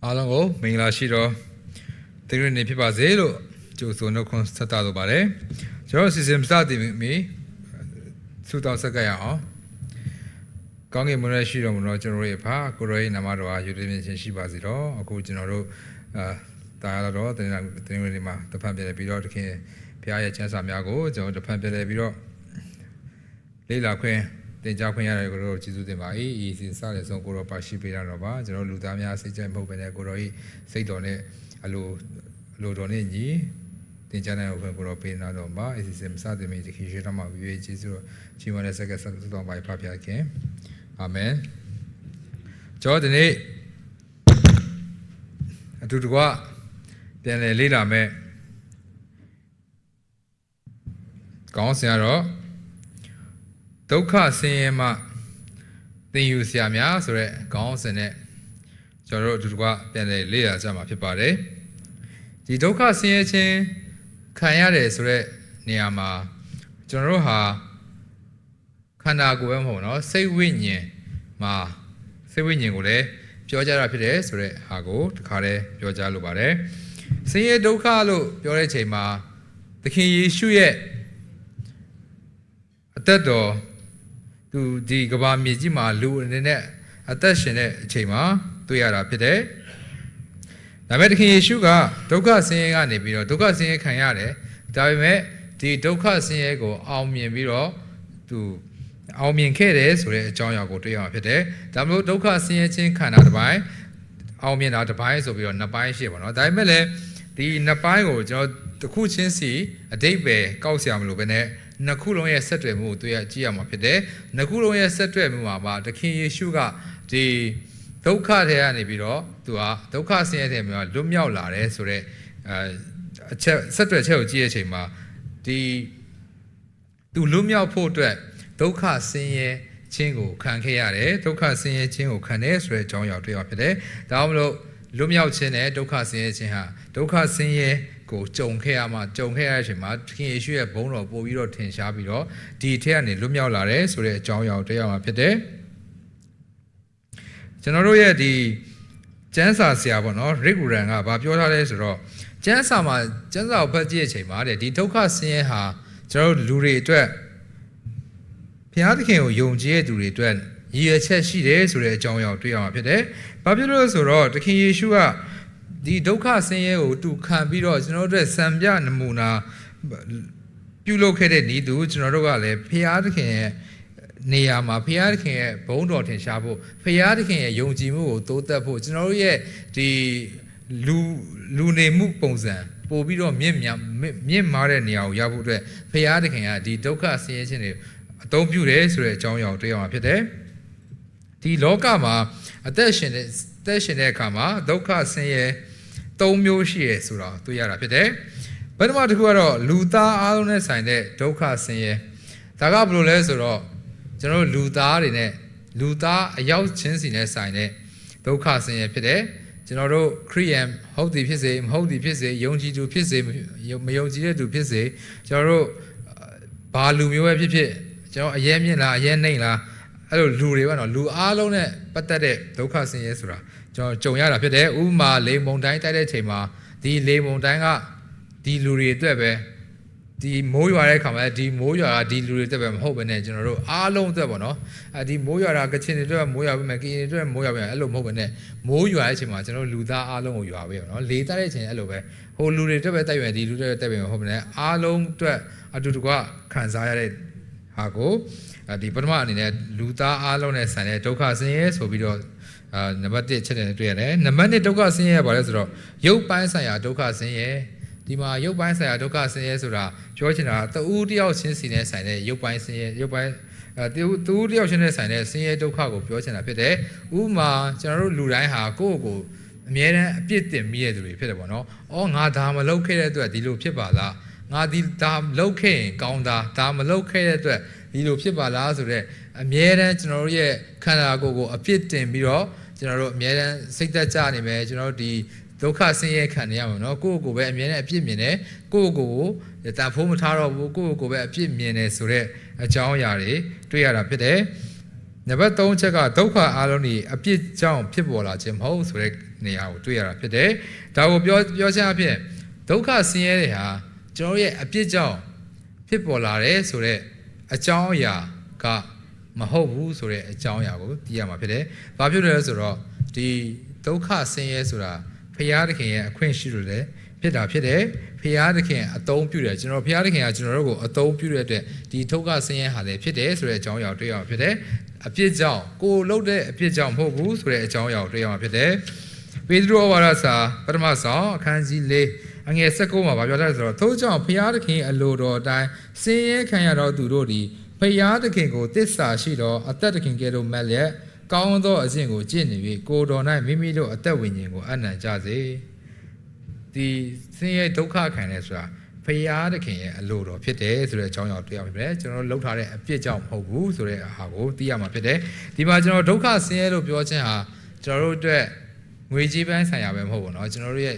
အားလုံးကိုမင်္ဂလာရှိတော့သင်ရနေဖြစ်ပါစေလို့ကြိုဆိုနှုတ်ခွန်းဆက်တာလိုပါတယ်ကျွန်တော်စီစဉ်စတင်ပြီဆုတောင်းဆက်ကရအောင်ကောင်းကင်ဘုရားရှိတော်မူသောကျွန်တော်ရဲ့ဖာကိုရောရဲ့နာမတော်အားယူတည်မြင့်ခြင်းရှိပါစေတော့အခုကျွန်တော်တို့တာယာတော်တင်ရနေမှာတဖန်ပြန်ပြီးတော့တခင်ဘုရားရဲ့ချမ်းသာများကိုကျွန်တော်တဖန်ပြန်ပြီးတော့လေ့လာခွင့်တင်ကြခွင့်ရတယ်ကိုတော့ကျေးဇူးတင်ပါ၏ဤစီစတဲ့ဆုံးကိုတော့ပါရှိပေးတာတော့ပါကျွန်တော်လူသားများစိတ်ကြိုက်မဟုတ်ဘဲနဲ့ကိုတော့ဤစိတ်တော်နဲ့အလိုတော်နဲ့ညီတင်ကြနိုင်ဖို့ကိုတော့ပေးနာတော့ပါဤစီစစတဲ့မိတခိရှိတော်မှာဝေကျေးဇူးတော်ကြီးမတဲ့ဆက်ကဆက်တော်ပါဖဖျားခင်အာမင်ကျွန်တော်ဒီနေ့အတူတကွပြန်လည်လေ့လာမယ်ကောင်းစင်ရတော့ဒုက္ခဆင်းရဲမှသင်ယူစရာများဆိုတဲ့ခေါင်းစဉ်နဲ့ကျွန်တော်တို့အတူတကွပြန်လည်လေ့လာကြမှာဖြစ်ပါတယ်ဒီဒုက္ခဆင်းရဲခြင်းခံရတယ်ဆိုတဲ့နေရာမှာကျွန်တော်တို့ဟာခန္ဓာကိုယ်ပဲမဟုတ်နော်စိတ်ဝိညာဉ်မှာစိတ်ဝိညာဉ်ကိုလည်းပြောကြတာဖြစ်တယ်ဆိုတဲ့ဟာကိုတခါတည်းပြောကြလိုပါတယ်ဆင်းရဲဒုက္ခလို့ပြောတဲ့အချိန်မှာသခင်ယေရှုရဲ့အသက်တော်သူဒီကဘာမြေကြီးမှာလူအနေနဲ့အသက်ရှင်တဲ့အချိန်မှာတွေ့ရတာဖြစ်တယ်။ဒါပေမဲ့သခင်ယေရှုကဒုက္ခဆင်းရဲကနေပြီးတော့ဒုက္ခဆင်းရဲခံရတယ်။ဒါပေမဲ့ဒီဒုက္ခဆင်းရဲကိုအောင်မြင်ပြီးတော့သူအောင်မြင်ခဲ့တယ်ဆိုတဲ့အကြောင်းအရာကိုတွေ့ရမှာဖြစ်တယ်။ဒါမျိုးဒုက္ခဆင်းရဲခြင်းခံတာတစ်ပိုင်းအောင်မြင်တာတစ်ပိုင်းဆိုပြီးတော့နှစ်ပိုင်းရှိပါတော့။ဒါပေမဲ့လည်းဒီနှစ်ပိုင်းကိုကျွန်တော်တစ်ခုချင်းစီအတိတ်ပဲကောက်ဆရာမလို့ပဲနဲ့နှစ်ခုလုံးရဲ့ဆက်တွယ်မှုကိုတွေ့ရကြည့်ရမှာဖြစ်တယ်။နှစ်ခုလုံးရဲ့ဆက်တွယ်မှုမှာသခင်ယေရှုကဒီဒုက္ခတွေကနေပြီးတော့သူကဒုက္ခဆင်းရဲတဲ့မှာလွတ်မြောက်လာတယ်ဆိုတော့အချက်ဆက်တွယ်ချက်ကိုကြည့်တဲ့အချိန်မှာဒီသူလွတ်မြောက်ဖို့အတွက်ဒုက္ခဆင်းရဲခြင်းကိုခံခဲ့ရတယ်ဒုက္ခဆင်းရဲခြင်းကိုခံတယ်ဆိုတဲ့အကြောင်းအရာတွေ့ရဖြစ်တယ်။ဒါကြောင့်မလို့လွတ်မြောက်ခြင်းနဲ့ဒုက္ခဆင်းရဲခြင်းဟာဒုက္ခဆင်းရဲကိုကြုံခဲ့ရတဲ့အချိန်မှာသခင်ယေရှုရဲ့ဘုန်းတော်ပို့ပြီးတော့ထင်ရှားပြီးတော့ဒီထက်ကနေလွတ်မြောက်လာတယ်ဆိုတဲ့အကြောင်းအရာကိုတွေ့ရမှာဖြစ်တယ်ကျွန်တော်တို့ရဲ့ဒီကျမ်းစာဆရာပေါ့နော်ရစ်ဂူရန်ကဗာပြောထားလဲဆိုတော့ကျမ်းစာကိုဖတ်ကြည့်တဲ့အချိန်မှာတဲ့ဒီဒုက္ခဆင်းရဲဟာကျွန်တော်တို့လူတွေအတွက်ဘုရားသခင်ကိုယုံကြည်တဲ့သူတွေအတွက်ရည်ရွယ်ချက်ရှိတယ်ဆိုတဲ့အကြောင်းအရာကိုတွေ့ရမှာဖြစ်တယ်ဘာဖြစ်လို့လဲဆိုတော့သခင်ယေရှုကဒီဒုက္ခဆင်းရဲကိုသူခံပြီးတော့ကျွန်တော်တို့စံပြနမူနာပြုလုပ်ခဲ့တဲ့ဤသူကျွန်တော်တို့ကလည်းဖျားသခင်ရဲ့နေရာမှာဖျားသခင်ရဲ့ဘုန်းတော်ထင်ရှားဖို့ဖျားသခင်ရဲ့ယုံကြည်မှုကိုတိုးတက်ဖို့ကျွန်တော်တို့ရဲ့ဒီလူနေမှုပုံစံပို့ပြီးတော့မြင့်မားတဲ့နေရာကိုရောက်ဖို့အတွက်ဖျားသခင်ကဒီဒုက္ခဆင်းရဲခြင်းတွေအသုံးပြုတယ်ဆိုတဲ့အကြောင်းအရာကိုတွေ့ရမှာဖြစ်တယ်ဒီလောကမှာအသက်ရှင်တဲ့အခါမှာဒုက္ခဆင်းရဲ၃မျိုးရှိရဆိုတာတွေ့ရတာဖြစ်တယ်။ပထမတစ်ခုကတော့လူသားအားလုံးနဲ့ဆိုင်တဲ့ဒုက္ခဆင်းရဲဒါကဘယ်လိုလဲဆိုတော့ကျွန်တော်တို့လူသားတွေနဲ့လူသားအရောက်ချင်းစီနဲ့ဆိုင်တဲ့ဒုက္ခဆင်းရဲဖြစ်တယ်။ကျွန်တော်တို့ခရိယန်ဟုတ်သည်ဖြစ်စေမဟုတ်သည်ဖြစ်စေယုံကြည်သူဖြစ်စေမယုံကြည်တဲ့သူဖြစ်စေကျွန်တော်တို့ဘာလူမျိုးပဲဖြစ်ဖြစ်ကျွန်တော်အရေးမြင့်လားအရေးနှိမ့်လားအဲ့လိုလူတွေပေါ့နော်လူအားလုံးနဲ့ပတ်သက်တဲ့ဒုက္ခဆင်းရဲဆိုတာကျွန်တော်ကြုံရတာဖြစ်တယ်ဥပမာလေမုန်တိုင်းတိုက်တဲ့အချိန်မှာဒီလေမုန်တိုင်းကဒီလူတွေအတွက်ပဲဒီမိုးရွာတဲ့အခါမှာဒီမိုးရွာကဒီလူတွေအတွက်ပဲမဟုတ်ဘဲနဲ့ကျွန်တော်တို့အားလုံးအတွက်ပေါ့နော်ဒီမိုးရွာတာကချင်တွေအတွက်မိုးရွာပေးမယ်ကရင်တွေအတွက်မိုးရွာပေးမယ်အဲ့လိုမဟုတ်ဘဲနဲ့မိုးရွာတဲ့အချိန်မှာကျွန်တော်တို့လူသားအားလုံးကိုရွာပေးပါနော်လေတိုက်တဲ့အချိန်အဲ့လိုပဲဟိုလူတွေအတွက်ပဲတိုက်ရွယ်ဒီလူတွေအတွက်တိုက်ရွယ်မဟုတ်ဘဲနဲ့အားလုံးအတွက်အတူတကွခံစားရတဲ့ဟာကိုဒီပထမအနေနဲ့လူသားအားလုံးနဲ့ဆိုင်တဲ့ဒုက္ခဆင်းရဲဆိုပြီးတော့နံပါတ်1ချက်နဲ့တွေ့ရတယ်နံပါတ်2ဒုက္ခဆင်းရဲဘာလဲဆိုတော့ရုပ်ပိုင်းဆိုင်ရာဒုက္ခဆင်းရဲဒီမှာရုပ်ပိုင်းဆိုင်ရာဒုက္ခဆင်းရဲဆိုတာပြောချင်တာတူတယောက်ချင်းစီနဲ့ဆိုင်တဲ့ရုပ်ပိုင်းဆင်းရဲရုပ်ပိုင်းတူတယောက်ချင်းနဲ့ဆိုင်တဲ့ဆင်းရဲဒုက္ခကိုပြောချင်တာဖြစ်တယ်ဥပမာကျွန်တော်တို့လူတိုင်းဟာကိုယ့်ကိုယ်အမြဲတမ်းအပြစ်တင်မိရတဲ့သူတွေဖြစ်တယ်ပေါ့နော်အော်ငါဒါမလုပ်ခဲ့တဲ့အတွက်ဒီလိုဖြစ်ပါလားငါဒီဒါလုပ်ခဲ့ရင်ကောင်းတာဒါမလုပ်ခဲ့တဲ့အတွက်ဒီလိုဖြစ်ပါလားဆိုတော့အမြဲတမ်းကျွန်တော်တို့ရဲ့ခန္ဓာကိုယ်ကိုအပြစ်တင်ပြီးတော့ကျွန်တော်တို့အမြဲတမ်းစိတ်သက်ကြနေမယ်ကျွန်တော်တို့ဒီဒုက္ခဆင်းရဲခံနေရမှာနော်ကိုယ့်ကိုယ်ပဲအမြဲတမ်းအပြစ်မြင်တယ်ကိုယ့်ကိုယ်ကိုတန်ဖိုးမထားတော့ဘူးကိုယ့်ကိုယ်ပဲအပြစ်မြင်တယ်ဆိုတော့အကြောင်းအရာတွေတွေ့ရတာဖြစ်တယ် နံပါတ်3ချက်ကဒုက္ခအလုံးဒီအပြစ်ကြောင့်ဖြစ်ပေါ်လာခြင်းမဟုတ်ဆိုတဲ့နေရာကိုတွေ့ရတာဖြစ်တယ်ဒါကိုပြောချင်အဖြစ်ဒုက္ခဆင်းရဲတွေဟာကျွန်တော်ရဲ့အပြစ်ကြောင့်ဖြစ်ပေါ်လာတယ်ဆိုတဲ့အကြောင်းအရာကမဟုတ်ဘူးဆိုတဲ့အကြောင်းအရာကိုသိရမှာဖြစ်တယ်ဘာဖြစ်လဲဆိုတော့ဒီဒုက္ခဆင်းရဲဆိုတာဖရာသခင်ရဲ့အခွင့်ရှိလို့လေဖြစ်တာဖြစ်တယ်ဖရာသခင်အသုံးပြုတယ်ကျွန်တော်ဖရာသခင်ကကျွန်တော်တို့ကိုအသုံးပြုတဲ့အတွက်ဒီဒုက္ခဆင်းရဲဟာလည်းဖြစ်တယ်ဆိုတဲ့အကြောင်းအရာတွေ့ရမှာဖြစ်တယ်အပြစ်ကြောင့်ကိုလုပ်တဲ့အပြစ်ကြောင့်မဟုတ်ဘူးဆိုတဲ့အကြောင်းအရာကိုတွေ့ရမှာဖြစ်တယ်ပေတရုဩဝါဒစာပထမဆောင်အခန်းကြီး၄အငယ်19မှာပြောထားတယ်ဆိုတော့ထို့ကြောင့်ဖရာသခင်အလိုတော်အတိုင်းဆင်းရဲခံရတော်သူတို့သည်ဖရာသခင်ကိုတစ္ဆာရှိတော်အသက်သခင်ကဲ့သို့မက်လျက်ကောင်းသောအကျင့်ကိုကျင့်နေ၍ကိုယ်တော်၌မိမိတို့အသက်ဝိညာဉ်ကိုအနံ့ကြစေဒီဆင်းရဲဒုက္ခခံရဆိုတာဖရာသခင်ရဲ့အလိုတော်ဖြစ်တယ်ဆိုတဲ့အကြောင်းအရာတွေ့ရမှာဖြစ်တယ်ကျွန်တော်တို့လှုပ်ထားတဲ့အပြစ်ကြောင့်မဟုတ်ဘူးဆိုတဲ့အဟာကိုသိရမှာဖြစ်တယ်ဒီမှာကျွန်တော်ဒုက္ခဆင်းရဲလို့ပြောခြင်းဟာကျွန်တော်တို့အတွက်ငွေကြေးပိုင်းဆိုင်ရာပဲမဟုတ်ဘူးเนาะကျွန်တော်တို့ရဲ့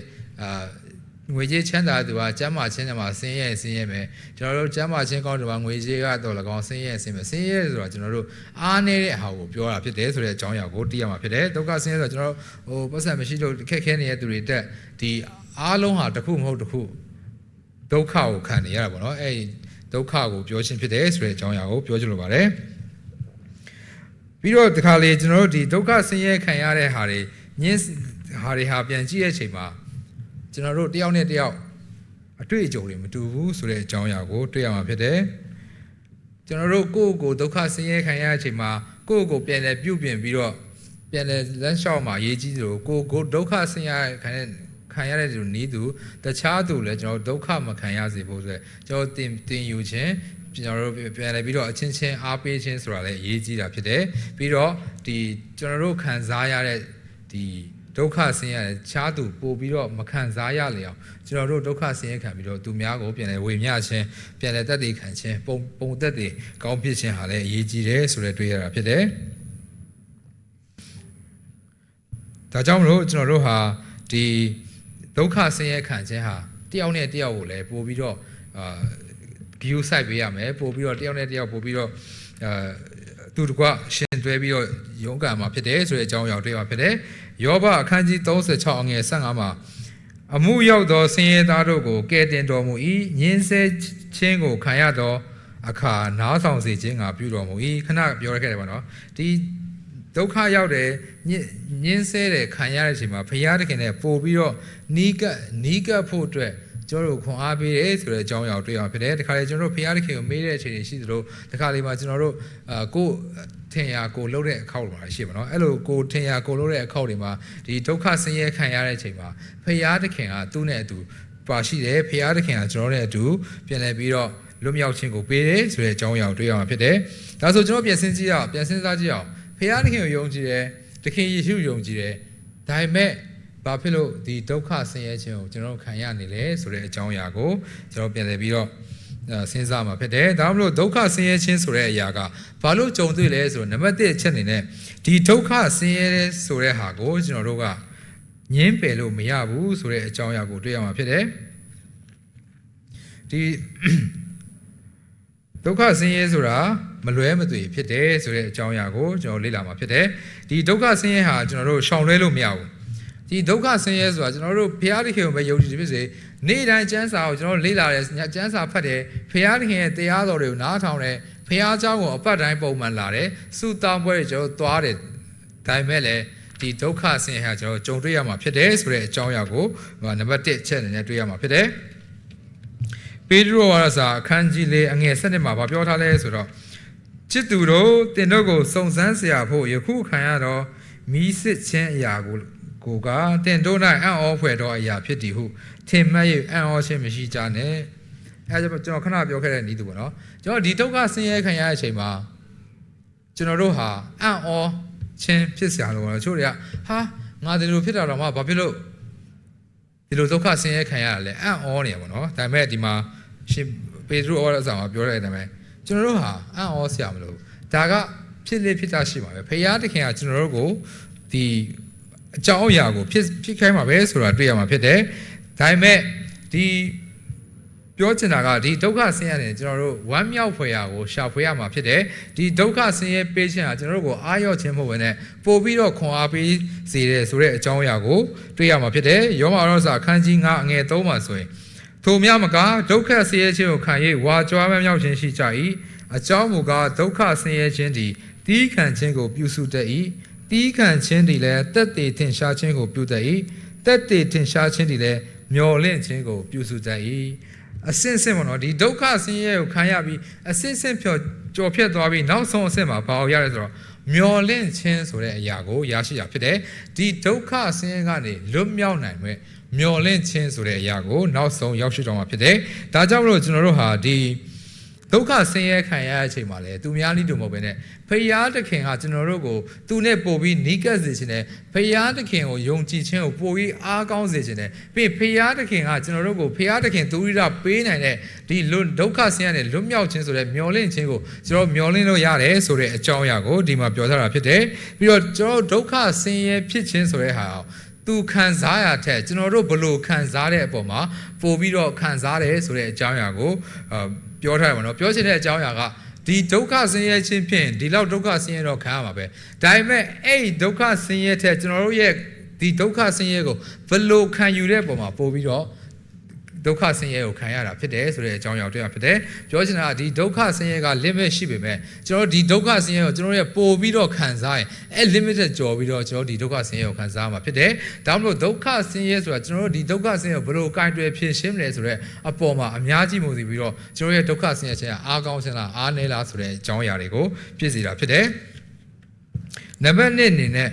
ငွေကြေးချမ်းသာသူကကျမ်းမာခြင်းနဲ့မှာဆင်းရဲမယ်ကျွန်တော်တို့ကျမ်းမာခြင်းကောင်းတယ်မှာငွေကြေးကတော့၎င်းဆင်းရဲမယ်ဆင်းရဲဆိုတော့ကျွန်တော်တို့အားနည်းတဲ့အဟာကိုပြောတာဖြစ်တယ်ဆိုတဲ့အကြောင်းအရာကိုသိရမှာဖြစ်တယ်ဒုက္ခဆင်းရဲဆိုတော့ကျွန်တော်တို့ပတ်စံမရှိလို့ခက်ခဲနေတဲ့သူတွေတက်ဒီအားလုံးဟာတစ်ခုမဟုတ်တစ်ခုဒုက္ခကိုခံနေရတာပေါ့နော်အဲ့ဒီဒုက္ခကိုပြောခြင်းဖြစ်တယ်ဆိုတဲ့အကြောင်းအရာကိုပြောချင်လိုပါတယ်ပြီးတော့ဒီခါလေးကျွန်တော်တို့ဒီဒုက္ခဆင်းရဲခံရတဲ့ဟာတွေညင်းဟာပြန်ကြည့်တဲ့အချိန်မှာကျွန်တော်တို့တယောက်နဲ့တယောက်အတွေ့အကြုံတွေမတူဘူးဆိုတဲ့အကြောင်းအရာကိုတွေ့ရမှာဖြစ်တယ်ကျွန်တော်တို့ကိုယ့်ကိုယ်ဒုက္ခဆင်းရဲခံရတဲ့အချိန်မှာကိုယ့်ကိုယ်ပြန်လဲပြုပြင်ပြီးတော့ပြန်လဲလမ်းလျှောက်မှာရေးကြီးသလိုကိုယ်ဒုက္ခဆင်းရဲခံရတဲ့သူနီးသူတခြားသူလည်းကျွန်တော်ဒုက္ခမခံရစေဖို့ဆိုကျွန်တော်တင်ယူခြင်းကျွန်တော်တို့ပြန်လဲပြီးတော့အချင်းချင်းအားပေးခြင်းဆိုတာလည်းအရေးကြီးတာဖြစ်တယ်ပြီးတော့ဒီကျွန်တော်တို့ခံစားရတဲ့ဒီဒုက္ခဆင်းရဲခြားသူပို့ပြီးတော့မခံစားရလေအောင်ကျွန်တော်တို့ဒုက္ခဆင်းရဲခံပြီးတော့သူများကိုပြန်လဲဝေမျှခြင်းပြန်လဲတက်တည်ခံခြင်းပုံသက်တည်ကောင်းဖြစ်ခြင်းဟာလည်းအရေးကြီးတယ်ဆိုတဲ့တွေ့ရတာဖြစ်တယ်ဒါကြောင့်မလို့ကျွန်တော်တို့ဟာဒီဒုက္ခဆင်းရဲခံခြင်းဟာတယောက်နဲ့တယောက်ကိုလည်းပို့ပြီးတော့ဂီယူဆိုင်ပေးရမယ်ပို့ပြီးတော့တယောက်နဲ့တယောက်ပို့ပြီးတော့သူတကွရှင်တွဲပြီးတော့ရုန်းကန်မှာဖြစ်တယ်ဆိုတဲ့အကြောင်းအရာတွေ့မှာဖြစ်တယ်ယောဘအခန်းကြီး36အငယ်15မှာအမှုရောက်သောဆင်းရဲသားတို့ကိုကယ်တင်တော်မူ၏ညင်းဆဲခြင်းကိုခံရသောအခါနားဆောင်စေခြင်းကပြုတော်မူ၏ခဏပြောရခဲ့တယ်ပေါ့နော်ဒီဒုက္ခရောက်တယ်ညင်းဆဲတယ်ခံရတဲ့အချိန်မှာဘုရားသခင်နဲ့ပို့ပြီးတော့နီးကပ်ဖို့အတွက်ကျွန်တော်တို့ခွန်အားပေးတယ်ဆိုတဲ့အကြောင်းအရာတွေ့ရမှာဖြစ်တယ်ဒီခါလေကျွန်တော်တို့ဘုရားသခင်ကိုမေးတဲ့အချိန်တွေရှိသလိုဒီခါလေးမှာကျွန်တော်တို့ကိုထင်ရကိုလှုပ်တဲ့အခောက်တွေမှာရှိပါတော့အဲ့လိုကိုထင်ရကိုလှုပ်တဲ့အခောက်တွေမှာဒီဒုက္ခဆင်းရဲခံရတဲ့အချိန်မှာဘုရားသခင်ကသူ့နဲ့အတူပါရှိတယ်ဘုရားသခင်ကကျွန်တော်နဲ့အတူပြန်လည်ပြီးတော့လွတ်မြောက်ခြင်းကိုပေးတယ်ဆိုတဲ့အကြောင်းအရာတွေ့ရမှာဖြစ်တယ်ဒါဆိုကျွန်တော်ပြန်စဉ်းစားကြည့်အောင်ဘုရားသခင်ကိုယုံကြည်တယ်သခင်ယေရှုယုံကြည်တယ်ဒါပေမဲ့ဘာဖြစ်လို့ဒီဒုက္ခဆင်းရဲခြင်းကိုကျွန်တော်ခံရနေလဲဆိုတဲ့အကြောင်းအရာကိုကျွန်တော်ပြန်လည်ပြီးတော့စဉ်းစားမှာဖြစ်တယ်ဒါမှမဟုတ်ဒုက္ခဆင်းရဲခြင်းဆိုတဲ့အရာကဘာလို့ကြုံတွေ့လဲဆိုတော့နံပါတ်1အချက်အနေနဲ့ဒီဒုက္ခဆင်းရဲဆိုတဲ့ဟာကိုကျွန်တော်တို့ကငြင်းပယ်လို့မရဘူးဆိုတဲ့အကြောင်းအရာကိုတွေ့ရမှာဖြစ်တယ်ဒီဒုက္ခဆင်းရဲဆိုတာမလွဲမသွေဖြစ်တယ်ဆိုတဲ့အကြောင်းအရာကိုကျွန်တော်လေ့လာမှာဖြစ်တယ်ဒီဒုက္ခဆင်းရဲဟာကျွန်တော်တို့ရှောင်လွှဲလို့မရဘူးဒီဒုက္ခဆင်းရဲဆိုတာကျွန်တော်တို့ဘုရားသခင်ကိုပဲယုံကြည်ဖြစ်စေနေ့တိုင်းကျမ်းစာကိုကျွန်တော်လေ့လာတယ်ကျမ်းစာဖတ်တယ်ဘုရားသခင်ရဲ့တရားတော်တွေကိုနားထောင်တယ်ဘုရားเจ้าကိုအပတ်တိုင်းပုံမှန်လာတယ်စုတောင်းပွဲတွေကျွန်တော်သွားတယ်ဒါပေမဲ့လည်းဒီဒုက္ခဆင်းရဲဟာကျွန်တော်ကြုံတွေ့ရမှာဖြစ်တယ်ဆိုတဲ့အကြောင်းအရာကိုနံပါတ်1အချက်အနေနဲ့တွေ့ရမှာဖြစ်တယ်ပေတရုဝါဒစာအခန်းကြီး၄အငယ်7မှာပြောထားလဲဆိုတော့ချစ်သူတို့တင်တို့ကိုစုံစမ်းเสียဖို့ယခုခံရတော့မိစစ်ချင်းအရာကိုကတင်တို့၌အံ့ဩဖွယ်သောအရာဖြစ်သည်ဟုထင်မှတ်၍အံ့ဩခြင်းမရှိကြနဲ့အဲဒါကျွန်တော်ခဏပြောခဲ့တဲ့နည်းတူပေါ့နော်ကျွန်တော်ဒီဒုက္ခဆင်းရဲခံရတဲ့အချိန်မှာကျွန်တော်တို့ဟာအံ့ဩခြင်းဖြစ်စရာလို့ပေါ့နော်ချို့တွေကဟာငါဒီလိုဖြစ်တာတော့မှဘာဖြစ်လို့ဒီလိုဒုက္ခဆင်းရဲခံရတာလဲအံ့ဩနေရပေါ့နော်ဒါပေမဲ့ဒီမှာရှင်ပေတရုဩဝါဒစာမှာပြောတဲ့အတိုင်းပဲကျွန်တော်တို့ဟာအံ့ဩစရာမလိုဒါကဖြစ်လေဖြစ်တာရှိမှာပဲဖခင်တခင်ကကျွန်တော်တို့ကိုဒီအကြောင်းအရာကိုဖြစ်ခိုင်းမှာပဲဆိုတာတွေ့ရမှာဖြစ်တယ်ဒါပေမဲ့ဒီ ပြောချင်တာကဒီဒုက္ခဆင်းရဲတယ်ကျွန်တော်တို့ဝမ်းမြောက်ဖွယ်ရာကိုရှာဖွေရမှာဖြစ်တယ်ဒီဒုက္ခဆင်းရဲပေးခြင်းဟာကျွန်တော်တို့ကိုအားရော့ခြင်းမဟုတ်ဘဲနဲ့ပို့ပြီးတော့ခွန်အားပေးစေတယ်ဆိုတဲ့အကြောင်းအရာကိုတွေ့ရမှာဖြစ်တယ်ယောမဩစာအခန်းကြီး9အငယ်3မှာဆိုရင်ထိုမြမကဒုက္ခဆင်းရဲခြင်းကိုခံ၍ဝါကြွားမြောက်ခြင်းရှိကြ၏အကြောင်းမူကားဒုက္ခဆင်းရဲခြင်းသည်တီးခံခြင်းကိုပြုစုတတ်၏တီးခံခြင်းသည်လည်းတက်တည်ထင်ရှားခြင်းကိုပြုတတ်၏တက်တည်ထင်ရှားခြင်းသည်လည်းမျော်လင့်ခြင်းကိုပြုစုတတ်၏အစင်စင်ပေါ့နော်ဒီဒုက္ခဆင်းရဲကိုခံရပြီးအစင်စင်ကြော်ဖြတ်သွားပြီးနောက်ဆုံးအဆင့်မှာဘာလို့ရလဲဆိုတော့မျော်လင့်ခြင်းဆိုတဲ့အရာကိုရရှိရဖြစ်တယ်ဒီဒုက္ခဆင်းရဲကနေလွတ်မြောက်နိုင်မဲ့မျော်လင့်ခြင်းဆိုတဲ့အရာကိုနောက်ဆုံးရောက်ရှိတော့မှာဖြစ်တယ်ဒါကြောင့်မလို့ကျွန်တော်တို့ဟာဒီဒုက္ခဆင်းရဲခံရတဲ့အချိန်မှာလေသူများနည်းတူမဟုတ်ဘဲနဲ့ဖယားသခင်ဟာကျွန်တော်တို့ကိုသူနဲ့ပို့ပြီးနီးကပ်စေခြင်းနဲ့ဖယားသခင်ကိုယုံကြည်ခြင်းကိုပို့ပြီးအားကောင်းစေခြင်းနဲ့ပြီးဖယားသခင်ကကျွန်တော်တို့ကိုဖယားသခင်သူရိဒပေးနိုင်တဲ့ဒီဒုက္ခဆင်းရဲနဲ့လွတ်မြောက်ခြင်းဆိုတဲ့မျော်လင့်ခြင်းကိုကျွန်တော်မျော်လင့်လို့ရတယ်ဆိုတဲ့အကြောင်းအရာကိုဒီမှာပြောထားတာဖြစ်တယ်ပြီးတော့ကျွန်တော်ဒုက္ခဆင်းရဲဖြစ်ခြင်းဆိုတဲ့ဟာသူခံစားရတဲ့ကျွန်တော်တို့ဘလို့ခံစားတဲ့အပေါ်မှာပို့ပြီးတော့ခံစားတယ်ဆိုတဲ့အကြောင်းအရာကိုပြောထားရမှာနော်ပြောချင်တဲ့အကြောင်းအရာကဒီဒုက္ခဆင်းရဲခြင်းဖြင့်ဒီလောက်ဒုက္ခဆင်းရဲတော့ခံရမှာပဲဒါပေမဲ့အဲ့ဒုက္ခဆင်းရဲတဲ့ကျွန်တော်တို့ရဲ့ဒီဒုက္ခဆင်းရဲကိုဘလို့ခံယူတဲ့ပုံမှာပို့ပြီးတော့ဒုက္ခဆင်းရဲကိုခံရတာဖြစ်တယ်ဆိုတဲ့အကြောင်းအရာတွေ့ရဖြစ်တယ်ပြောချင်တာကဒီဒုက္ခဆင်းရဲက limit ရှိပေမဲ့ကျွန်တော်ဒီဒုက္ခဆင်းရဲကိုကျွန်တော်ရဲ့ပို့ပြီးတော့ခံစားရင်အဲ့ limited ကျော်ပြီးတော့ကျွန်တော်ဒီဒုက္ခဆင်းရဲကိုခံစားမှာဖြစ်တယ်ဒါမှမဟုတ်ဒုက္ခဆင်းရဲဆိုတာကျွန်တော်တို့ဒီဒုက္ခဆင်းရဲကိုဘယ်လိုကင်တွယ်ဖြေရှင်းမလဲဆိုတဲ့အပေါ်မှာအများကြီးမူတည်ပြီးတော့ကျွန်တော်ရဲ့ဒုက္ခဆင်းရဲခြင်းကအားကောင်းခြင်းလားအားနည်းလားဆိုတဲ့အကြောင်းအရာတွေကိုပြည့်စည်တာဖြစ်တယ်နံပါတ်1အနေနဲ့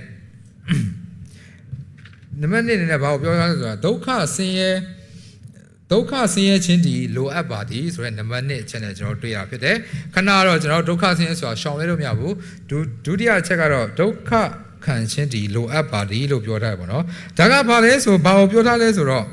ဘာကိုပြောရလဲဆိုတာဒုက္ခဆင်းရဲခြင်းဒီလိုအပ်ပါသည်ဆိုတဲ့နံပါတ်1အချက်နဲ့ကျွန်တော်တွေ့ရဖြစ်တယ်ခဏတော့ကျွန်တော်ဒုက္ခဆင်းရဲဆိုတာရှောင်လဲလို့မရဘူးဒုတိယအချက်ကတော့ဒုက္ခခံခြင်းဒီလိုအပ်ပါသည်လို့ပြောထားတယ်ပေါ့နော်ဒါကဘာလဲဆိုဘာကိုပြောထားလဲဆိုတော့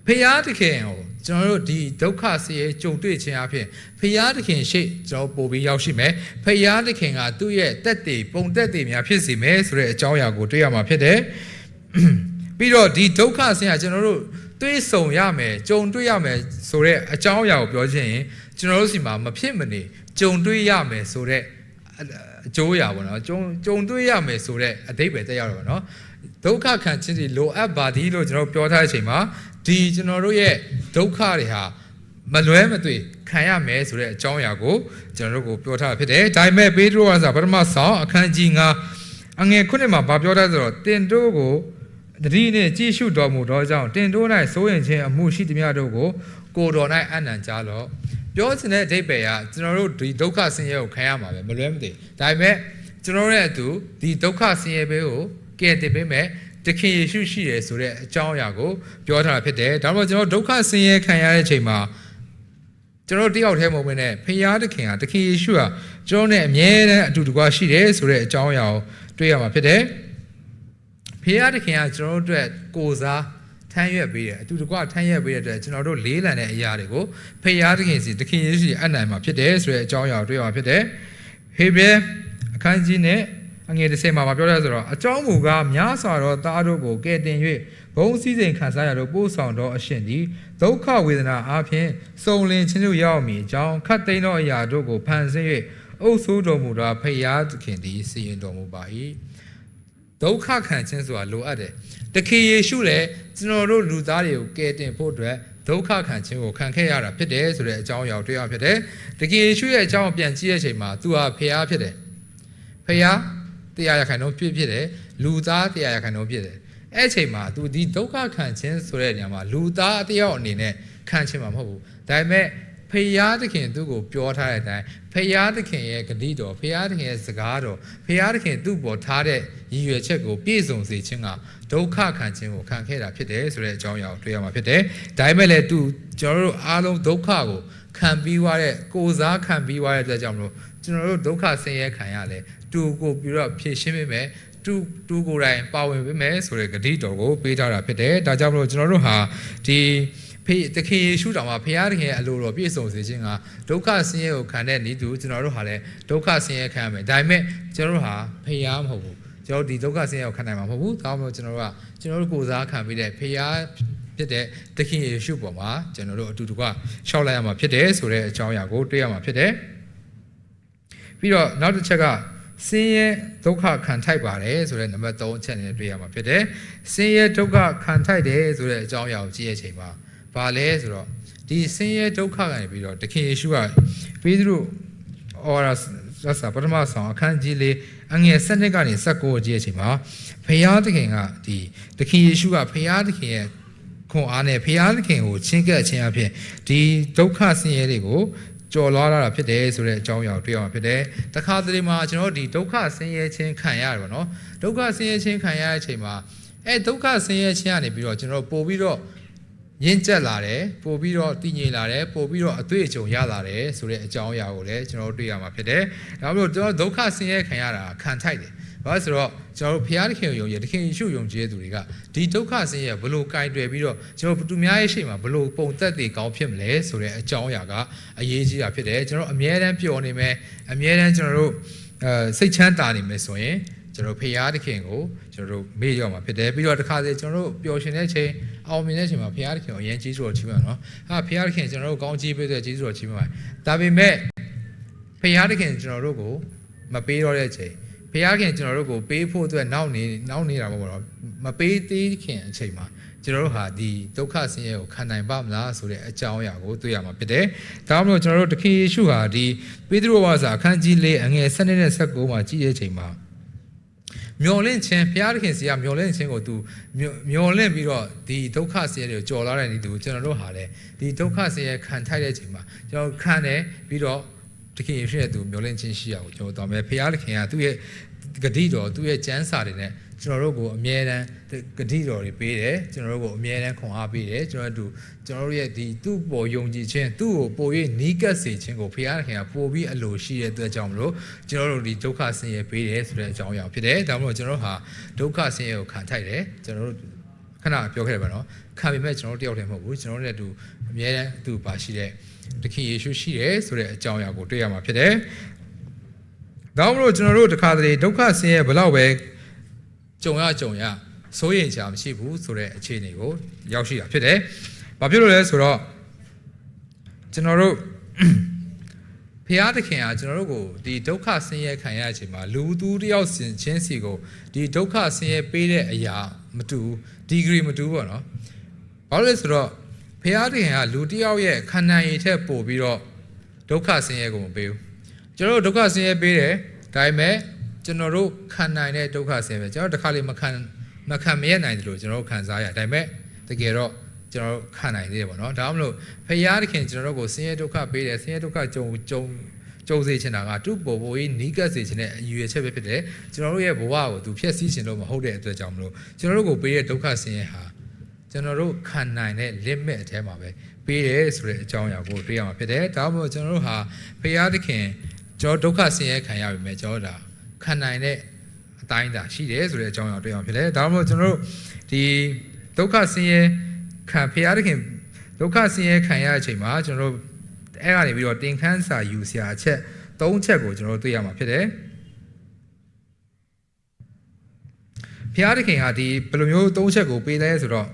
ဖယားသခင်ကိုကျွန်တော်တို့ဒီဒုက္ခဆင်းရဲကြုံတွေ့ခြင်းအပြင်ဖယားသခင်ရှေ့ကျွန်တော်ပို့ပြီးရောက်ရှိမယ်ဖယားသခင်ကသူ့ရဲ့တက်တည်ပုံတက်တည်များဖြစ်စေမယ်ဆိုတဲ့အကြောင်းအရာကိုတွေ့ရမှာဖြစ်တယ်ပြီးတော့ဒီဒုက္ခဆင်းရဲကျွန်တော်တို့တွေ့ဆုံရမယ်ကြုံတွေ့ရမယ်ဆိုတဲ့အကြောင်းအရာကိုပြောချင်ရင်ကျွန်တော်တို့စီမှာမဖြစ်မနေကြုံတွေ့ရမယ်ဆိုတဲ့အကျိုးအရာပေါ့နော်ကြုံတွေ့ရမယ်ဆိုတဲ့အဓိပ္ပာယ်တက်ရောက်တော့ပေါ့နော်ဒုက္ခခံခြင်းတွေလိုအပ်ပါသည်လို့ကျွန်တော်ပြောထားတဲ့အချိန်မှာဒီကျွန်တော်တို့ရဲ့ဒုက္ခတွေဟာမလွဲမသွေခံရမယ်ဆိုတဲ့အကြောင်းအရာကိုကျွန်တော်တို့ကိုပြောထားဖြစ်တယ်ဒါပေမဲ့ပေတရုကဆိုပထမဆောင်အခန်းကြီး9အငယ်9မှာဗာပြောထားဆိုတော့တင်တို့ကိုတတိနှင့်ကြည့်ရှုတော်မူသောကြောင့်တင်တို့၌စိုးရင်ခြင်းအမှုရှိသမျှတို့ကိုကိုတော်၌အနံ့ကြားလော့ပြောချင်တဲ့အဓိပ္ပာယ်ကကျွန်တော်တို့ဒီဒုက္ခဆင်းရဲကိုခံရမှာပဲမလွဲမသွေဒါပေမဲ့ကျွန်တော်တို့ရဲ့အတူဒီဒုက္ခဆင်းရဲဘေးကိုကယ်တင်ပေးမယ်တခင်ယေရှုရှိတယ်ဆိုတဲ့အကြောင်းအရာကိုပြောထားတာဖြစ်တယ်ဒါမှမဟုတ်ကျွန်တော်ဒုက္ခဆင်းရဲခံရတဲ့အချိန်မှာကျွန်တော်တယောက်တည်းမဟုတ်ဘဲနဲ့ဖခင်သခင်ဟာတခင်ယေရှုဟာကျွန်တော်နဲ့အမြဲတမ်းအတူတကွရှိတယ်ဆိုတဲ့အကြောင်းအရာကိုတွေ့ရမှာဖြစ်တယ်ဖခင်သခင်ကကျွန်တော်တို့အတွက်ကိုယ်စားထမ်းရွက်ပေးတယ်အတူတကွထမ်းရွက်ပေးတဲ့အတွက်ကျွန်တော်တို့လေးလံတဲ့အရာတွေကိုဖခင်သခင်စီတခင်ယေရှုအနံ့မှာဖြစ်တယ်ဆိုတဲ့အကြောင်းအရာကိုတွေ့ရမှာဖြစ်တယ်ဟေဘရဲအခန်းကြီးနဲ့အငယ်30မှာပြောရဆိုတော့အကြောင်းမူကားများစွာသောသားတို့ကိုကယ်တင်၍ဘုံစည်းစိမ်ခံစားရသောပို့ဆောင်သောအရှင်သည်ဒုက္ခဝေဒနာအပြင်စုံလင်ခြင်းတို့ရောက်မည်အကြောင်းခတ်သိမ်းသောအရာတို့ကိုဖန်ဆင်း၍အုပ်ဆိုးတော်မူသောဖယားသခင်သည်စီရင်တော်မူပါ၏ဒုက္ခခံခြင်းဆိုတာလိုအပ်တယ်တခင်ယေရှုလည်းကျွန်တော်တို့လူသားတွေကိုကယ်တင်ဖို့အတွက်ဒုက္ခခံခြင်းကိုခံခဲ့ရတာဖြစ်တယ်ဆိုတဲ့အကြောင်းအရာတွေ့ရဖြစ်တယ်တခင်ယေရှုရဲ့အကြောင်းပြန်ကြည့်တဲ့အချိန်မှာသူဟာဖယားဖြစ်တယ်ဖယား100%ဖြစ်တယ်လူသား100%ဖြစ်တယ်အဲ့အချိန်မှာသူဒီဒုက္ခခံခြင်းဆိုတဲ့နေရာမှာလူသားတယောက်အနေနဲ့ခံခြင်းမှာမဟုတ်ဘူးဒါပေမဲ့ဖယားသခင်သူ့ကိုပြောထားတဲ့အတိုင်းဖယားသခင်ရဲ့ဂတိတော်ဖယားသခင်ရဲ့စကားတော်ဖယားသခင်သူ့ပေါ်ထားတဲ့ရည်ရွယ်ချက်ကိုပြည့်စုံစေခြင်းကဒုက္ခခံခြင်းကိုခံခဲ့တာဖြစ်တယ်ဆိုတဲ့အကြောင်းအရာကိုတွေ့ရမှာဖြစ်တယ်ဒါပေမဲ့လည်းသူကျွန်တော်တို့အားလုံးဒုက္ခကိုခံပြီးွားတဲ့ကိုယ်စားခံပြီးွားတဲ့အတွက်ကြောင့်မလို့ကျွန်တော်တို့ဒုက္ခဆင်းရဲခံရလဲတူကိုပြီးတော့ဖြည့်ရှင်းပေးမယ်တူကိုယ်တိုင်ပါဝင်ပေးမယ်ဆိုတဲ့ဂတိတော်ကိုပေးထားတာဖြစ်တယ်ဒါကြောင့်မလို့ကျွန်တော်တို့ဟာဒီသခင်ယေရှုတော်မှာဖခင်သခင်ရဲ့အလိုတော်ပြည့်စုံစေခြင်းကဒုက္ခဆင်းရဲကိုခံတဲ့ဤသူကျွန်တော်တို့ဟာလည်းဒုက္ခဆင်းရဲခံရမယ်ဒါပေမဲ့ကျွန်တော်တို့ဟာဖခင်မဟုတ်ဘူးကျွန်တော်ဒီဒုက္ခဆင်းရဲကိုခံနိုင်မှာမဟုတ်ဘူးဒါမှမဟုတ်ကျွန်တော်တို့ကိုယ်စားခံပြီးတဲ့ဖခင် ဖြစ်တဲ့သခင်ယေရှုပေါ်မှာကျွန်တော်တို့အတူတူကရှောက်လိုက်ရမှာဖြစ်တယ်ဆိုတဲ့အကြောင်းအရာကိုတွေ့ရမှာဖြစ်တယ်ပြီးတော့နောက်တစ်ချက်ကဆင်းရဲဒုက္ခခံထိုက်ပါတယ်ဆိုတဲ့နံပါတ်3အချက်နဲ့တွေ့ရမှာဖြစ်တယ်ဆင်းရဲဒုက္ခခံထိုက်တယ်ဆိုတဲ့အကြောင်းအရာကိုကြည့်ရချိန်မှာဘာလဲဆိုတော့ဒီဆင်းရဲဒုက္ခကနေပြီးတော့သခင်ယေရှုကပေးသူတို့အော်ရာပထမဆောင်အခန်းကြီးလေးအငယ်7ကနေ19ကြည့်ရချိန်မှာဖခင်သခင်ကဒီသခင်ယေရှုကဖခင်သခင်ရဲ့ခွန်အားနဲ့ဖခင်သခင်ကိုချင်းကပ်ခြင်းအဖြစ်ဒီဒုက္ခဆင်းရဲတွေကိုကြော်လွှားလာတာဖြစ်တယ်ဆိုတဲ့အကြောင်းအရာကိုတွေ့ရမှာဖြစ်တယ်။တခါတလေမှာကျွန်တော်ဒီဒုက္ခဆင်းရဲခြင်းခံရတယ်ပေါ့နော်။ဒုက္ခဆင်းရဲခြင်းခံရတဲ့အချိန်မှာဒုက္ခဆင်းရဲခြင်းကနေပြီးတော့ကျွန်တော်ပို့ပြီးတော့ရင့်ကျက်လာတယ်ပို့ပြီးတော့တည်ငြိမ်လာတယ်ပို့ပြီးတော့အတွေ့အကြုံရလာတယ်ဆိုတဲ့အကြောင်းအရာကိုလည်းကျွန်တော်တွေ့ရမှာဖြစ်တယ်။ဒါကြောင့်ကျွန်တော်ဒုက္ခဆင်းရဲခံရတာခံထိုက်တယ်။ဘာလို့ဆိုတော့ကျွန်တော်တို့ဖခင်သခင်ကိုယုံကြည်သခင်ယေရှုယုံကြည်တဲ့သူတွေကဒီဒုက္ခဆင်းရဲဘလို့ကင်တွယ်ပြီးတော့ကျွန်တော်သူများရဲ့ရှေ့မှာဘလို့ပုံသက်တွေကောင်းဖြစ်မလဲဆိုတဲ့အကြောင်းအရာကအရေးကြီးတာဖြစ်တယ်ကျွန်တော်အမြဲတမ်းပျော်နေမယ်အမြဲတမ်းကျွန်တော်တို့စိတ်ချမ်းသာနေမယ်ဆိုရင်ကျွန်တော်ဖခင်သခင်ကိုကျွန်တော်တို့မေ့ရမှာဖြစ်တယ်ပြီးတော့တစ်ခါစီကျွန်တော်တို့ပျော်ရွှင်တဲ့ချိန်အောင်မြင်တဲ့ချိန်မှာဖခင်သခင်ကိုအရင်ကြီးစွာချီးမွမ်းနော်ဖခင်သခင်ကျွန်တော်တို့ကောင်းချီးပေးတဲ့ကြီးစွာချီးမွမ်းဒါပေမဲ့ဖခင်သခင်ကျွန်တော်တို့ကိုမပေးတော့တဲ့ချိန်ဖခင်ကျွန်တော်တို့ကိုပေးဖို့အတွက်နောက်နေတာပေါ့တော့မပေးသေးခင်အချိန်မှာကျွန်တော်တို့ဟာဒီဒုက္ခဆင်းရဲကိုခံနိုင်ပါမလားဆိုတဲ့အကြောင်းအရာကိုတွေ့ရမှာဖြစ်တယ်။ဒါမှမဟုတ်ကျွန်တော်တို့သခင်ယေရှုဟာဒီပေတရုဝါစာအခန်းကြီး၄အငယ်7နဲ့19မှာကြည့်တဲ့အချိန်မှာမျော်လင့်ခြင်းဘုရားသခင်စီကမျော်လင့်ခြင်းကိုသူမျော်လင့်ပြီးတော့ဒီဒုက္ခဆင်းရဲတွေကိုကြော်လာတဲ့နေသူကျွန်တော်တို့ဟာလည်းဒီဒုက္ခဆင်းရဲခံထိုက်တဲ့အချိန်မှာကျွန်တော်ခံတယ်ပြီးတော့သခင်ယေရှုရဲ့သူမျော်လင့်ခြင်းရှိရအောင်ကျွန်တော်တော်မယ်ဘုရားသခင်ကသူ့ရဲ့ဂတိတော်သူ့ရဲ့ကျမ်းစာတွေနဲ့ကျွန်တော်တို့ကိုအမြဲတမ်းဂတိတော်တွေပေးတယ်ကျွန်တော်တို့ကိုအမြဲတမ်းခွန်အားပေးတယ်ကျွန်တော်တို့ရဲ့ဒီသူ့ပေါ်ယုံကြည်ခြင်းသူ့ကိုပို၍နီးကပ်စေခြင်းကိုဘုရားခင်ကပိုပြီးအလိုရှိတဲ့အတွက်ကြောင့်မလို့ကျွန်တော်တို့ဒီဒုက္ခဆင်းရဲပေးတယ်ဆိုတဲ့အကြောင်းအရာဖြစ်တယ်ဒါမှမဟုတ်ကျွန်တော်တို့ဟာဒုက္ခဆင်းရဲကိုခံထိုက်တယ်ကျွန်တော်တို့ခဏပြောခဲ့တယ်ပါနော်ခံပေမဲ့ကျွန်တော်တို့တယောက်တည်းမဟုတ်ဘူးကျွန်တော်တို့လည်းအမြဲတမ်းသူ့ပါရှိတဲ့သခင်ယေရှုရှိတယ်ဆိုတဲ့အကြောင်းအရာကိုတွေ့ရမှာဖြစ်တယ်ဒါမှမဟုတ်ကျွန်တော်တို့တခါတလေဒုက္ခဆင်းရဲဘယ်လောက်ပဲကြုံရစိုးရိမ်ကြမရှိဘူးဆိုတဲ့အခြေအနေကိုရောက်ရှိတာဖြစ်တယ်။ဘာဖြစ်လို့လဲဆိုတော့ကျွန်တော်တို့ဖခင်သခင်ကကျွန်တော်တို့ကိုဒီဒုက္ခဆင်းရဲခံရတဲ့အချိန်မှာလူသူတယောက်ချင်းစီကိုဒီဒုက္ခဆင်းရဲပေးတဲ့အရာမတူဒီဂရီမတူပေါ့နော်။ဘာလို့လဲဆိုတော့ဖခင်သခင်ကလူတယောက်ရဲ့ခန္ဓာရည်ထက်ပိုပြီးတော့ဒုက္ခဆင်းရဲကိုမပေးဘူး။ကျွန်တော်တို့ဒုက္ခဆင်းရဲပေးတယ်ဒါပေမဲ့ကျွန်တော်တို့ခံနိုင်တဲ့ဒုက္ခဆင်းရဲကျွန်တော်တစ်ခါလေးမခံမရနိုင်တယ်လို့ကျွန်တော်တို့ခံစားရဒါပေမဲ့တကယ်တော့ကျွန်တော်တို့ခံနိုင်သေးတယ်ပေါ့နော်ဒါမှမဟုတ်ဖခင်သခင်ကျွန်တော်တို့ကိုဆင်းရဲဒုက္ခပေးတယ်ဆင်းရဲဒုက္ခကြုံစေချင်တာကသူ့ပေါ်ပေါ်ကြီးနီးကပ်စေချင်တဲ့အယူရချက်ပဲဖြစ်တယ်ကျွန်တော်တို့ရဲ့ဘဝကိုသူဖျက်ဆီးခြင်းလို့မဟုတ်တဲ့အတွက်ကြောင့်မလို့ကျွန်တော်တို့ကိုပေးတဲ့ဒုက္ခဆင်းရဲဟာကျွန်တော်တို့ခံနိုင်တဲ့ limit အထဲမှာပဲပေးတယ်ဆိုတဲ့အကြောင်းအရာကိုတွေ့ရမှာဖြစ်တယ်ဒါမှမဟုတ်ကျွန်တော်တို့ဟာဖခင်သခင်ကျွန်တော်ဒုက္ခဆင်းရဲခံရပြီမဲ့ကျွန်တော်တို့ခံနိုင်တဲ့အတိုင်းသာရှိတယ်ဆိုတဲ့အကြောင်းအရာတွေ့အောင်ဖြစ်တယ်ဒါမှမဟုတ်ကျွန်တော်တို့ဒီဒုက္ခဆင်းရဲခံဖခင်သခင်ဒုက္ခဆင်းရဲခံရတဲ့အချိန်မှာကျွန်တော်တို့အဲ့ကနေပြီးတော့တင်ခန်းစာယူစရာအချက်၃ချက်ကိုကျွန်တော်တို့တွေ့ရမှာဖြစ်တယ်ဖခင်သခင်ဟာဒီဘယ်လိုမျိုး၃ချက်ကိုပေးလဲဆိုတော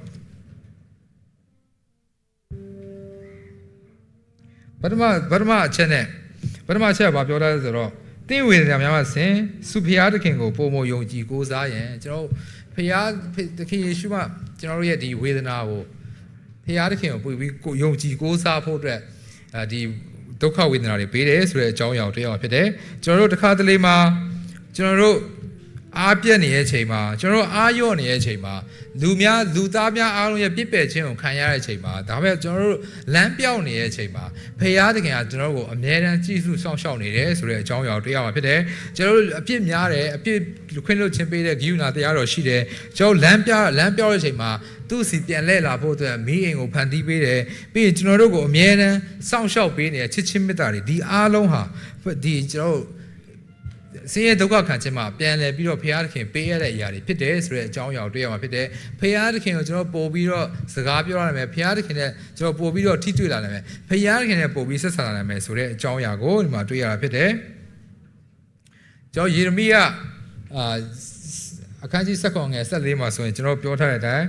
့ပထမအချက်နဲ့ပထမအချက်ကဘာပြောတာလဲဆိုတော့တင်းဝေဒနာများမှဆင်စုဖျားသခင်ကိုပုံမယုံကြည်ကိုးစားရင်ကျွန်တော်ဖျားသခင်ယေရှုကကျွန်တော်တို့ရဲ့ဒီဝေဒနာကိုဖျားသခင်ကိုပို့ပြီးယုံကြည်ကိုးစားဖို့အတွက်ဒီဒုက္ခဝေဒနာတွေပေးတယ်ဆိုတဲ့အကြောင်းအရာကိုတွေ့ရမှာဖြစ်တယ်ကျွန်တော်တို့တစ်ခါတလေမှာကျွန်တော်တို့အားပြက်နေတဲ့အချိန်မှာကျွန်တော်တို့အားရော့နေတဲ့အချိန်မှာလူသားများအားလုံးရဲ့ပြစ်ပယ်ခြင်းကိုခံရတဲ့အချိန်မှာဒါပေမဲ့ကျွန်တော်တို့လမ်းပြောင်းနေတဲ့အချိန်မှာဖခင်သခင်ကကျွန်တော်တို့ကိုအမြဲတမ်းကြည့်ရှုစောင့်ရှောက်နေတယ်ဆိုတဲ့အကြောင်းအရာကိုတွေ့ရမှာဖြစ်တယ်ကျွန်တော်တို့အပြစ်များတယ်အပြစ်ခွင့်လွှတ်ခြင်းပေးတဲ့ဂိယူနာတရားတော်ရှိတယ်ကျွန်တော်လမ်းပြောင်းတဲ့အချိန်မှာသူ့စီပြန်လဲလာဖို့အတွက်မိအိမ်ကိုဖန်တီးပေးတယ်ပြီးရင်ကျွန်တော်တို့ကိုအမြဲတမ်းစောင့်ရှောက်ပေးနေတဲ့ချစ်ချင်းမေတ္တာတွေဒီအားလုံးဟာဒီကျွန်တော်ဆင်းရဲဒုက္ခခံခြင်းမှာပြန်လဲပြီးတော့ဖခင်သခင်ပေးရတဲ့အရာတွေဖြစ်တယ်ဆိုတဲ့အကြောင်းအရာကိုတွေ့ရမှာဖြစ်တယ်ဖခင်သခင်ကိုကျွန်တော်ပို့ပြီးတော့စကားပြောရမယ်ဖခင်သခင်နဲ့ကျွန်တော်ပို့ပြီးတော့ထိတွေ့လာနိုင်မယ်ဖခင်သခင်နဲ့ပို့ပြီးဆက်ဆံလာနိုင်မယ်ဆိုတဲ့အကြောင်းအရာကိုဒီမှာတွေ့ရတာဖြစ်တယ်ကျွန်တော်ယေရမိယအခန်းကြီး7 14မှာဆိုရင်ကျွန်တော်ပြောထားတဲ့အတိုင်း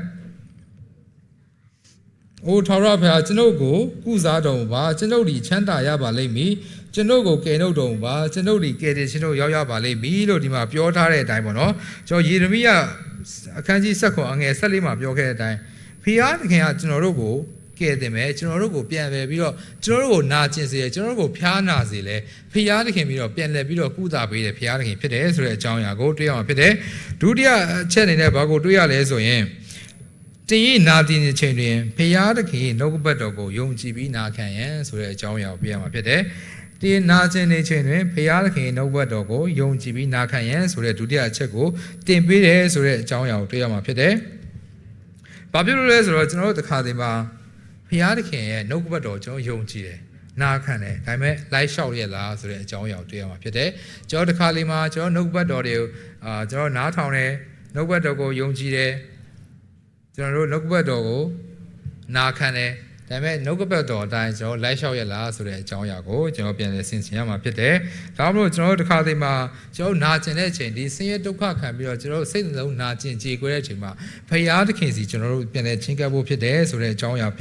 အိုထာဝရဘုရားကျွန်ုပ်ကိုကုစားတော်မူပါကျွန်ုပ်ဒီချမ်းသာရပါလိမ့်မည်ကျွန်ုပ်ကိုကယ်နှုတ်တော်မူပါကျွန်ုပ်ဒီကယ်တင်ရှင်တို့ရောက်ရပါလိမ့်မည်လို့ဒီမှာပြောထားတဲ့အတိုင်းပေါ့နော်ကျွန်တော်ယေရမိယအခန်းကြီး7အငယ်14မှာပြောခဲ့တဲ့အတိုင်းဖျားသခင်ကကျွန်တော်တို့ကိုကယ်တင်မယ်ကျွန်တော်တို့ကိုပြန်ပဲပြီးတော့ကျွန်တော်တို့ကိုနာကျင်စေတယ်ကျွန်တော်တို့ကိုဖျားနာစေလဲဖျားသခင်ပြီးတော့ပြန်လဲပြီးတော့ကုသပေးတယ်ဖျားသခင်ဖြစ်တယ်ဆိုတဲ့အကြောင်းအရာကိုတွေ့ရမှာဖြစ်တယ်ဒုတိယအချက်အနေနဲ့ဘာကိုတွေ့ရလဲဆိုရင်တင်ဤနာတင်တဲ့ချိန်တွင်ဖျားသခင်နှုတ်ကပတ်တော်ကိုယုံကြည်ပြီးနာခံရန်ဆိုတဲ့အကြောင်းအရာကိုပြရမှာဖြစ်တယ်တင်နာကျင်တဲ့ချိန်တွင်ဖျားသခင်နှုတ်ကပတ်တော်ကိုယုံကြည်ပြီးနာခံရန်ဆိုတဲ့ဒုတိယအချက်ကိုတင်ပေးတယ်ဆိုတဲ့အကြောင်းအရာကိုတွေ့ရမှာဖြစ်တယ်ဘာဖြစ်လို့လဲဆိုတော့ကျွန်တော်တို့တစ်ခါတည်းမှာဖျားသခင်ရဲ့နှုတ်ကပတ်တော်ကျွန်တော်ယုံကြည်တယ်နာခံတယ်ဒါပေမဲ့လိုက်လျှောက်ရလားဆိုတဲ့အကြောင်းအရာကိုတွေ့ရမှာဖြစ်တယ်ကျွန်တော်တစ်ခါလေးမှာကျွန်တော်နှုတ်ကပတ်တော်တွေကိုကျွန်တော်နားထောင်တယ်နှုတ်ကပတ်တော်ကိုယုံကြည်တယ်ကျွန်တော်တို့နှုတ်ကပတ်တော်ကိုနာခံတယ်ဒါပေမဲ့နှုတ်ကပတ်တော်အတိုင်းကျွန်တော်လိုက်လျှောက်ရလားဆိုတဲ့အကြောင်းအရာကိုကျွန်တော်ပြန်လည်ဆင်ခြင်ရမှာဖြစ်တယ်ဒါမှမဟုတ်ကျွန်တော်တို့တစ်ခါတည်းမှာကျွန်တော်နာကျင်တဲ့အချိန်ဒီဆင်းရဲဒုက္ခခံပြီးတော့ကျွန်တော်တို့စိတ်နှလုံးနာကျင်ကြေကွဲတဲ့အချိန်မှာဖျားသခင်စီကျွန်တော်တို့ပြန်လည်ချင်းကပ်ဖို့ဖြစ်တယ်ဆိုတဲ့အကြောင်းအရာဖြ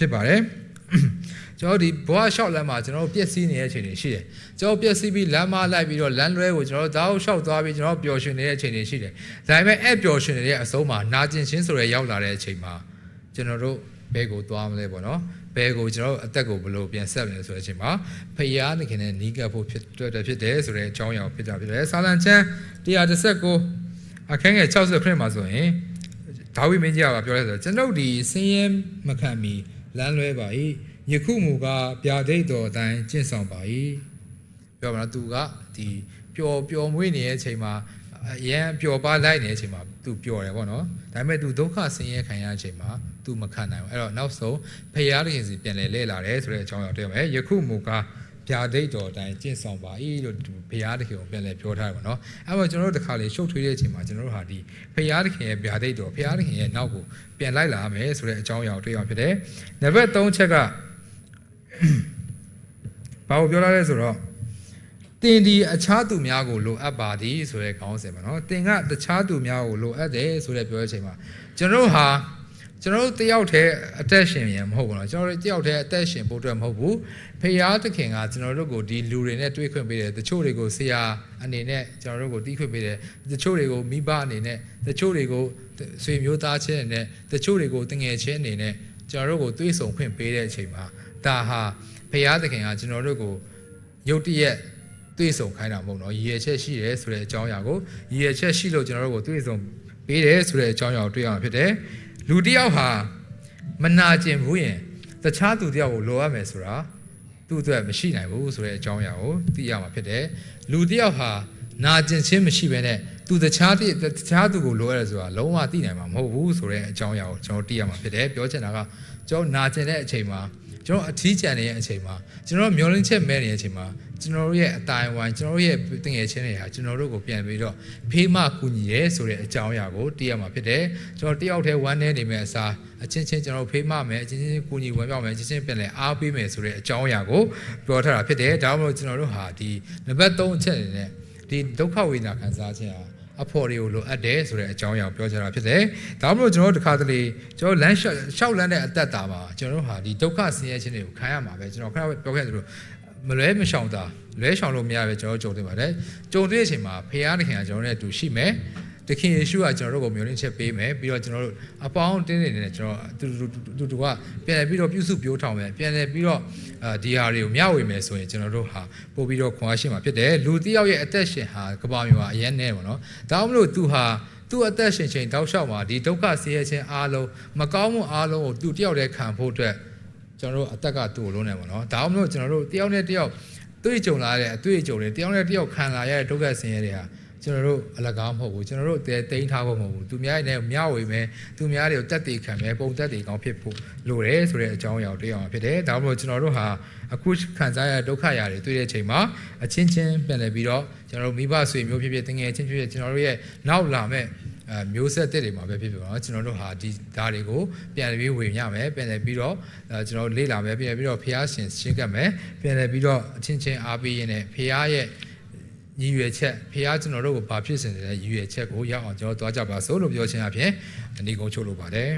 စ်ပါတယ်ကျွန်တော်ဒီဘဝလျှောက်လမ်းမှာကျွန်တော်တို့ပြည့်စည်နေတဲ့အချိန်တွေရှိတယ်ကျွန်တော်ပြည့်စည်ပြီးလမ်းမလိုက်ပြီးတော့လမ်းလွဲကိုကျွန်တော်တို့ဓာတ်လျှောက်သွားပြီးကျွန်တော်ပျော်ရွှင်နေတဲ့အချိန်တွေရှိတယ်ဒါပေမဲ့အဲ့ပျော်ရွှင်နေတဲ့အဆုံးမှာနာကျင်ခြင်းဆိုရရောက်လာတဲ့အချိန်မှာကျွန်တော်တို့ဘဲကိုသွားမလဲပေါ့နော်ဘဲကိုကျွန်တော်တို့အသက်ကိုဘယ်လိုပြန်ဆက်မလဲဆိုတဲ့အချိန်မှာဖျားသခင်နဲ့နီးကပ်ဖို့ဖြစ်တယ်ဆိုတဲ့အကြောင်းအရာဖြစ်တာဖြစ်တယ်စာလံကျမ်း119အခန်းငယ်60ခရစ်မှာဆိုရင်ဒါဝိမင်းကြီးကပြောလဲဆိုတော့ကျွန်ုပ်ဒီဆင်းရဲမခံမီလမ်းလွဲပါ၏ယခုမူကားဗျာဒိတ်တော်အတိုင်းကျင့်ဆောင်ပါ၏ပြောပါတော့သူကဒီပျော်မွေးနေတဲ့အချိန်မှာအရန်ပျော်ပါလိုက်နေတဲ့အချိန်မှာသူပျော်တယ်ပေါ့နော်ဒါပေမဲ့သူဒုက္ခဆင်းရဲခံရတဲ့အချိန်မှာသူမခံနိုင်ဘူးအဲ့တော့နောက်ဆုံးဖျားသခင်စီပြန်လဲလာတယ်ဆိုတဲ့အကြောင်းအရာတွေ့ရမယ်ယခုမူကားဗျာဒိတ်တော်အတိုင်းကျင့်ဆောင်ပါ၏လို့ဘုရားသခင်ကိုပြန်လဲပြောထားတယ်ပေါ့နော်အဲ့တော့ကျွန်တော်တို့တစ်ခါလေရှုပ်ထွေးတဲ့အချိန်မှာကျွန်တော်တို့ဟာဒီဘုရားသခင်ရဲ့ဗျာဒိတ်တော်ဘုရားသခင်ရဲ့နောက်ကိုပြန်လိုက်လာမယ်ဆိုတဲ့အကြောင်းအရာကိုတွေ့ရဖြစ်တယ်နံပါတ်3ချက်ကဘာကိုပြောလာလဲဆိုတော့တင်ဒီအခြားသူများကိုလိုအပ်ပါသည်ဆိုတဲ့ခေါင်းစဉ်ပါနော်တင်ကတခြားသူများကိုလိုအပ်တယ်ဆိုတဲ့ပြောတဲ့အချိန်မှာကျွန်တော်တို့တယောက်တည်းအသက်ရှင်ရင်မဟုတ်ဘူးနော်ကျွန်တော်တို့တယောက်တည်းအသက်ရှင်ဖို့အတွက်မဟုတ်ဘူးဖခင်သခင်ကကျွန်တော်တို့ကိုဒီလူတွေနဲ့တွေ့ခွင့်ပေးတယ်တချို့တွေကိုဆရာအနေနဲ့ကျွန်တော်တို့ကိုတီးခွင့်ပေးတယ်တချို့တွေကိုမိဘအနေနဲ့တချို့တွေကိုဆွေမျိုးသားချင်းအနေနဲ့တချို့တွေကိုတငယ်ချင်းအနေနဲ့ကျွန်တော်တို့ကိုတွေးဆုံခွင့်ပေးတဲ့အချိန်မှာဒါဟာဖခင်သခင်ကကျွန်တော်တို့ကိုရုတ်တရက်တွေးဆုံခိုင်းတာမဟုတ်တော့ရည်ရွယ်ချက်ရှိတယ်ဆိုတဲ့အကြောင်းအရာကိုရည်ရွယ်ချက်ရှိလို့ကျွန်တော်တို့ကိုတွေးဆုံပေးတယ်ဆိုတဲ့အကြောင်းအရာကိုတွေ့ရမှာဖြစ်တယ်လူတစ်ယောက်ဟာမနာကျင်ဘူးရင်တခြားသူတစ်ယောက်ကိုလိုအပ်မယ်ဆိုတာသူ့အတွက်မရှိနိုင်ဘူးဆိုတဲ့အကြောင်းအရာကိုသိရမှာဖြစ်တယ်လူတစ်ယောက်ဟာနာကျင်ခြင်းမရှိဘဲနဲ့သူတခြားသူကိုလိုအပ်တယ်ဆိုတာလုံးဝသိနိုင်မှာမဟုတ်ဘူးဆိုတဲ့အကြောင်းအရာကိုကျွန်တော်သိရမှာဖြစ်တယ်ပြောချင်တာကကျွန်တော်နာကျင်တဲ့အချိန်မှာကျွန်တော်အထီးကျန်နေတဲ့အချိန်မှာကျွန်တော်မျောလင်းချက်မဲ့နေတဲ့အချိန်မှာကျွန်တော်တို့ရဲ့အတိုင်းဝိုင်းကျွန်တော်တို့ရဲ့တငယ်ချင်းတွေဟာကျွန်တော်တို့ကိုပြန်ပြီးတော့ဖေးမကူညီရဲဆိုတဲ့အကြောင်းအရာကိုသိရမှာဖြစ်တယ်ကျွန်တော်တယောက်တည်းဝမ်းနေနေမယ့်အစားအချင်းချင်းကျွန်တော်ဖေးမမယ်အချင်းချင်းကူညီဝင်ပြောင်းမယ်အချင်းချင်းပြန်လဲအားပေးမယ်ဆိုတဲ့အကြောင်းအရာကိုပြောထားတာဖြစ်တယ်ဒါမှမဟုတ်ကျွန်တော်တို့ဟာဒီနံပါတ်3အချက်အနေနဲ့ဒီဒုက္ခဝေဒနာခံစားခြင်းဟာအဖို့တွေကိုလိုအပ်တယ်ဆိုတဲ့အကြောင်းအရာကိုပြောချင်တာဖြစ်တယ်ဒါမှမဟုတ်ကျွန်တော်တို့တစ်ခါတလေကျွန်တော်လမ်းလျှောက်လန်းတဲ့အသက်တာမှာကျွန်တော်တို့ဟာဒီဒုက္ခဆင်းရဲခြင်းတွေကိုခံရမှာပဲကျွန်တော်ခဏပြောခဲ့သလိုမလွဲမရှောင်တာလွဲရှောင်လို့မရပဲကျွန်တော်ကြုံတွေ့ပါတယ်ကြုံတွေ့တဲ့အချိန်မှာဖခင်သခင်ကကျွန်တော်နဲ့အတူရှိမယ်တခင်ယေရှုကကျွန်တော်တို့ကိုမျှော်လင့်ချက်ပေးမယ်ပြီးတော့ကျွန်တော်တို့အပေါင်းတင်းနေနေကျွန်တော်တူကပြန်လည်ပြီးတော့ပြုစုပြောထောင်မယ်ပြန်လည်ပြီးတော့ဒီဟာတွေကိုမျှဝေမယ်ဆိုရင်ကျွန်တော်တို့ဟာပို့ပြီးတော့ခွန်အားရှိမှာဖြစ်တယ်လူတစ်ယောက်ရဲ့အသက်ရှင်ဟာကဘာမျိုးဟာအရင်နဲ့ပေါ့နော်ဒါမှမဟုတ်သူဟာသူ့အသက်ရှင်ချိန်တောက်လျှောက်မှာဒီဒုက္ခဆင်းရဲခြင်းအားလုံးမကောင်းမှုအားလုံးကိုသူတယောက်တည်းခံဖို့အတွက်ကျွန်တော်တို့အသက်ကသူ့ကိုလုံးနေပါတော့ဒါမှမဟုတ်ကျွန်တော်တို့တယောက်နဲ့တယောက်တွေ့ကြုံလာတဲ့အတွေ့အကြုံတွေတယောက်နဲ့တယောက်ခံလာရတဲ့ဒုက္ခဆင်းရဲတွေဟာကျွန်တော်တို့အလကားမဟုတ်ဘူးကျွန်တော်တို့တိန်းထားဖို့မဟုတ်ဘူးသူများနဲ့မျှဝေမယ်သူများတွေကိုတက်တည်ခံမယ်ပုံတက်တည်ကောင်းဖြစ်ဖို့လိုတယ်ဆိုတဲ့အကြောင်းအရာကိုတွေ့ရမှာဖြစ်တယ်ဒါမှမဟုတ်ကျွန်တော်တို့ဟာအခုခံစားရတဲ့ဒုက္ခရာတွေတွေ့တဲ့အချိန်မှာအချင်းချင်းပြန်လည်ပြီးတော့ကျွန်တော်တို့မိဘဆွေမျိုးဖြစ်တငယ်ချင်းဖြစ်ကျွန်တော်တို့ရဲ့နောက်လာမဲ့မျိုးဆက်တဲ့တွေမှာပဲဖြစ်ဖြစ်ပါတော့ကျွန်တော်တို့ဟာဒီဓာတ်တွေကိုပြန်ပြီးဝေရမယ်ပြန်လည်ပြီးတော့ကျွန်တော်လေ့လာမယ်ပြန်ပြီးတော့ဖျားရှင်ရှင်းကပ်မယ်ပြန်လည်ပြီးတော့အချင်းချင်းအားပေးရင်းနဲ့ဖျားရဲ့ရည်ရွယ်ချက်ဖျားကျွန်တော်တို့ကိုဘာဖြစ်စင်တဲ့ရည်ရွယ်ချက်ကိုရအောင်ကျွန်တော်သွားကြပါစို့လို့ပြောချင်အဖြစ်ဒီကုန်းချုပ်လိုပါတယ်